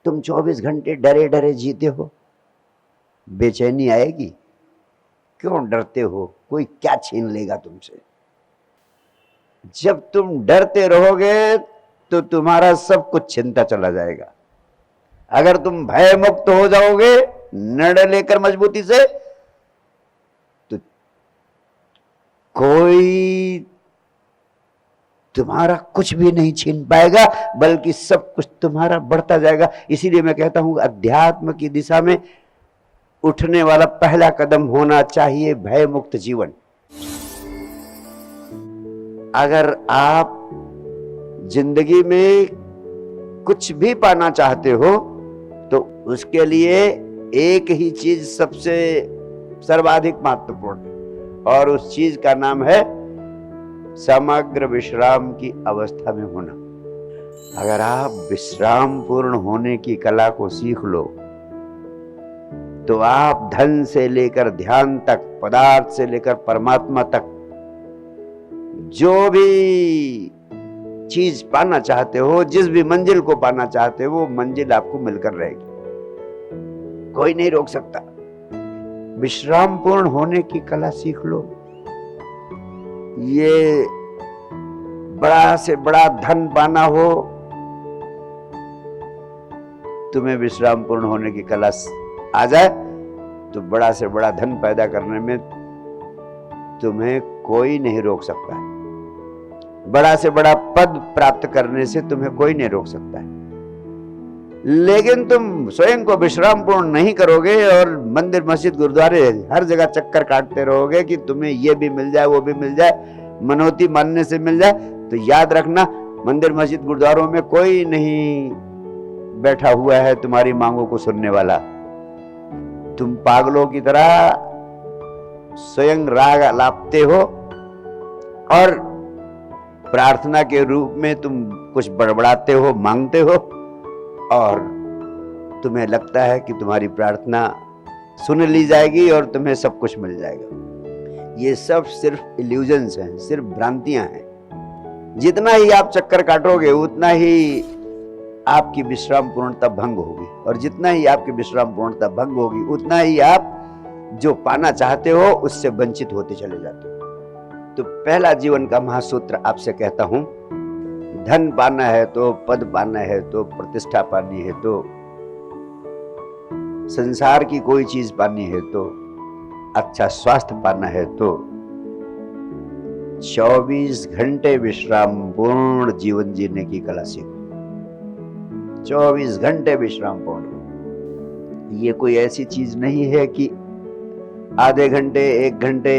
तुम 24 घंटे डरे डरे जीते हो, बेचैनी आएगी। क्यों डरते हो? कोई क्या छीन लेगा तुमसे? जब तुम डरते रहोगे तो तुम्हारा सब कुछ छिनता चला जाएगा। अगर तुम भय मुक्त हो जाओगे निर्णय लेकर मजबूती से, तो कोई तुम्हारा कुछ भी नहीं छीन पाएगा, बल्कि सब कुछ तुम्हारा बढ़ता जाएगा। इसीलिए मैं कहता हूं अध्यात्म की दिशा में उठने वाला पहला कदम होना चाहिए भय मुक्त जीवन। अगर आप जिंदगी में कुछ भी पाना चाहते हो तो उसके लिए एक ही चीज सबसे सर्वाधिक महत्वपूर्ण है, और उस चीज का नाम है समग्र विश्राम की अवस्था में होना। अगर आप विश्राम पूर्ण होने की कला को सीख लो तो आप धन से लेकर ध्यान तक, पदार्थ से लेकर परमात्मा तक, जो भी चीज पाना चाहते हो, जिस भी मंजिल को पाना चाहते हो, वो मंजिल आपको मिलकर रहेगी। कोई नहीं रोक सकता। विश्राम पूर्ण होने की कला सीख लो। ये बड़ा से बड़ा धन पाना हो, तुम्हें विश्राम पूर्ण होने की कला आ जाए तो बड़ा से बड़ा धन पैदा करने में तुम्हें कोई नहीं रोक सकता है। बड़ा से बड़ा पद प्राप्त करने से तुम्हें कोई नहीं रोक सकता है। लेकिन तुम स्वयं को विश्राम पूर्ण नहीं करोगे और मंदिर, मस्जिद, गुरुद्वारे हर जगह चक्कर काटते रहोगे कि तुम्हें ये भी मिल जाए, वो भी मिल जाए, मनोती मानने से मिल जाए, तो याद रखना मंदिर, मस्जिद, गुरुद्वारों में कोई नहीं बैठा हुआ है तुम्हारी मांगों को सुनने वाला। तुम पागलों की तरह स्वयं राग लापते हो और प्रार्थना के रूप में तुम कुछ बड़बड़ाते हो, मांगते हो, और तुम्हें लगता है कि तुम्हारी प्रार्थना सुन ली जाएगी और तुम्हें सब कुछ मिल जाएगा। ये सब सिर्फ इल्यूजन्स हैं, सिर्फ भ्रांतियां हैं। जितना ही आप चक्कर काटोगे उतना ही आपकी विश्राम पूर्णता भंग होगी, और जितना ही आपकी विश्राम पूर्णता भंग होगी उतना ही आप जो पाना चाहते हो उससे वंचित होते चले जाते हो। तो पहला जीवन का महासूत्र आपसे कहता हूं, धन पाना है तो, पद पाना है तो, प्रतिष्ठा पानी है तो, संसार की कोई चीज पानी है तो, अच्छा स्वास्थ्य पाना है तो 24 घंटे विश्राम पूर्ण जीवन जीने की कला सीखो। 24 घंटे विश्राम पूर्ण। ये कोई ऐसी चीज नहीं है कि आधे घंटे, 1 घंटे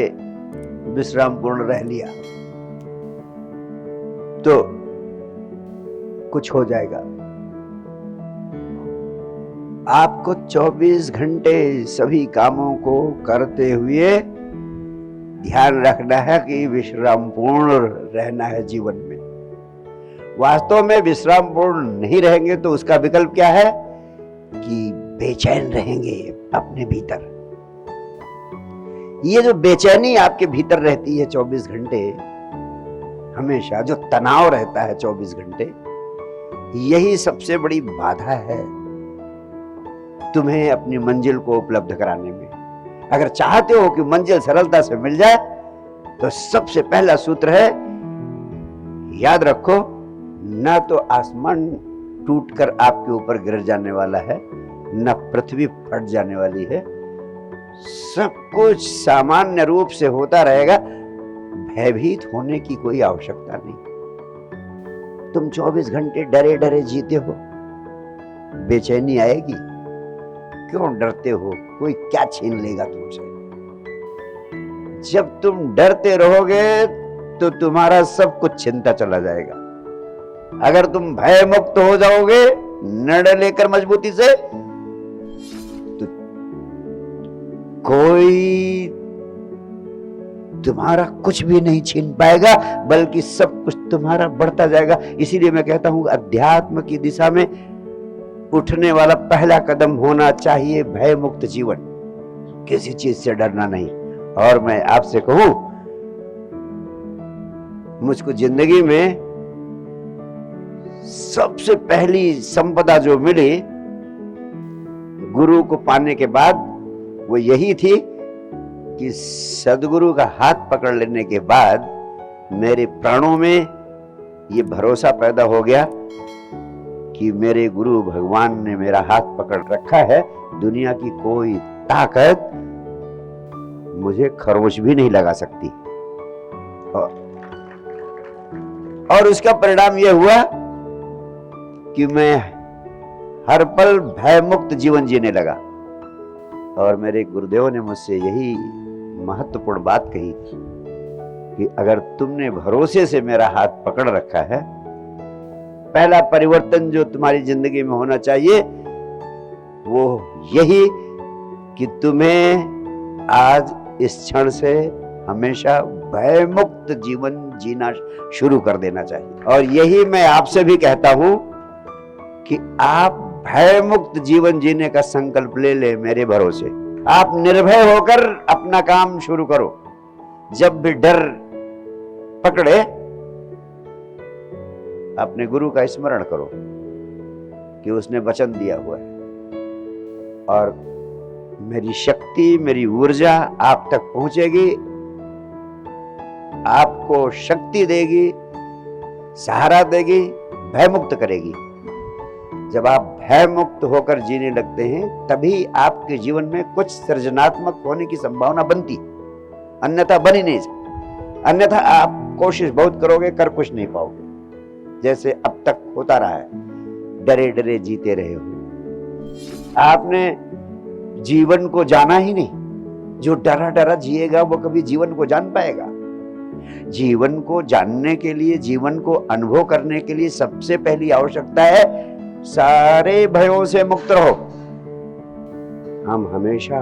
विश्राम पूर्ण रह लिया तो कुछ हो जाएगा। आपको 24 घंटे सभी कामों को करते हुए ध्यान रखना है कि विश्राम पूर्ण रहना है जीवन में। वास्तव में विश्राम पूर्ण नहीं रहेंगे तो उसका विकल्प क्या है कि बेचैन रहेंगे अपने भीतर। ये जो बेचैनी आपके भीतर रहती है 24 घंटे, हमेशा जो तनाव रहता है 24 घंटे, यही सबसे बड़ी बाधा है तुम्हें अपनी मंजिल को उपलब्ध कराने में। अगर चाहते हो कि मंजिल सरलता से मिल जाए तो सबसे पहला सूत्र है, याद रखो, न तो आसमान टूटकर आपके ऊपर गिर जाने वाला है, न पृथ्वी फट जाने वाली है। सब कुछ सामान्य रूप से होता रहेगा। भयभीत होने की कोई आवश्यकता नहीं। तुम 24 घंटे डरे डरे जीते हो, बेचैनी आएगी। क्यों डरते हो? कोई क्या छीन लेगा तुमसे? जब तुम डरते रहोगे तो तुम्हारा सब कुछ छिनता चला जाएगा। अगर तुम भय मुक्त हो जाओगे निर्णय लेकर मजबूती से, तो कोई तुम्हारा कुछ भी नहीं छीन पाएगा, बल्कि सब कुछ तुम्हारा बढ़ता जाएगा। इसीलिए मैं कहता हूं अध्यात्म की दिशा में उठने वाला पहला कदम होना चाहिए भय मुक्त जीवन। किसी चीज से डरना नहीं। और मैं आपसे कहूं, मुझको जिंदगी में सबसे पहली संपदा जो मिली गुरु को पाने के बाद वो यही थी कि सदगुरु का हाथ पकड़ लेने के बाद मेरे प्राणों में ये भरोसा पैदा हो गया कि मेरे गुरु भगवान ने मेरा हाथ पकड़ रखा है, दुनिया की कोई ताकत मुझे खरोच भी नहीं लगा सकती। और उसका परिणाम यह हुआ कि मैं हर पल भय मुक्त जीवन जीने लगा। और मेरे गुरुदेव ने मुझसे यही महत्वपूर्ण बात कही कि अगर तुमने भरोसे से मेरा हाथ पकड़ रखा है, पहला परिवर्तन जो तुम्हारी जिंदगी में होना चाहिए वो यही कि तुम्हें आज इस क्षण से हमेशा भय मुक्त जीवन जीना शुरू कर देना चाहिए। और यही मैं आपसे भी कहता हूं कि आप भय मुक्त जीवन जीने का संकल्प ले ले मेरे भरोसे। आप निर्भय होकर अपना काम शुरू करो। जब भी डर पकड़े अपने गुरु का स्मरण करो कि उसने वचन दिया हुआ है, और मेरी शक्ति, मेरी ऊर्जा आप तक पहुंचेगी, आपको शक्ति देगी, सहारा देगी, भय मुक्त करेगी। जब आप भय मुक्त होकर जीने लगते हैं तभी आपके जीवन में कुछ सृजनात्मक होने की संभावना बनती, अन्यथा बन ही नहीं सकती। अन्यथा आप कोशिश बहुत करोगे, कर कुछ नहीं पाओगे, जैसे अब तक होता रहा है, डरे डरे जीते रहे हो। आपने जीवन को जाना ही नहीं। जो डरा डरा जिएगा वो कभी जीवन को जान पाएगा। जीवन को जानने के लिए, जीवन को अनुभव करने के लिए सबसे पहली आवश्यकता है सारे भयों से मुक्त रहो। हम हमेशा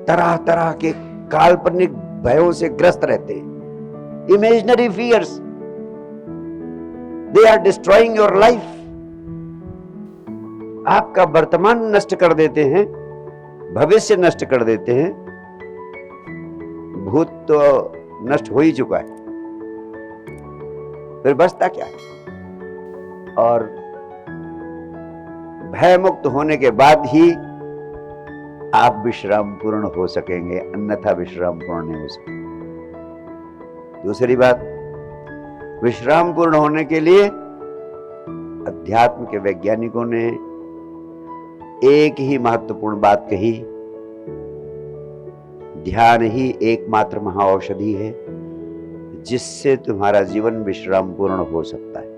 तरह तरह के काल्पनिक भयों से ग्रस्त रहते हैं। Imaginary fears, they are destroying your life. आपका वर्तमान नष्ट कर देते हैं, भविष्य नष्ट कर देते हैं। भूत तो नष्ट हो ही चुका है, फिर बचता क्या है? और भय मुक्त होने के बाद ही आप विश्राम पूर्ण हो सकेंगे, अन्यथा विश्राम पूर्ण नहीं हो सकेंगे। दूसरी बात, विश्राम पूर्ण होने के लिए अध्यात्म के वैज्ञानिकों ने एक ही महत्वपूर्ण बात कही, ध्यान ही एकमात्र महाऔषधि है जिससे तुम्हारा जीवन विश्राम पूर्ण हो सकता है।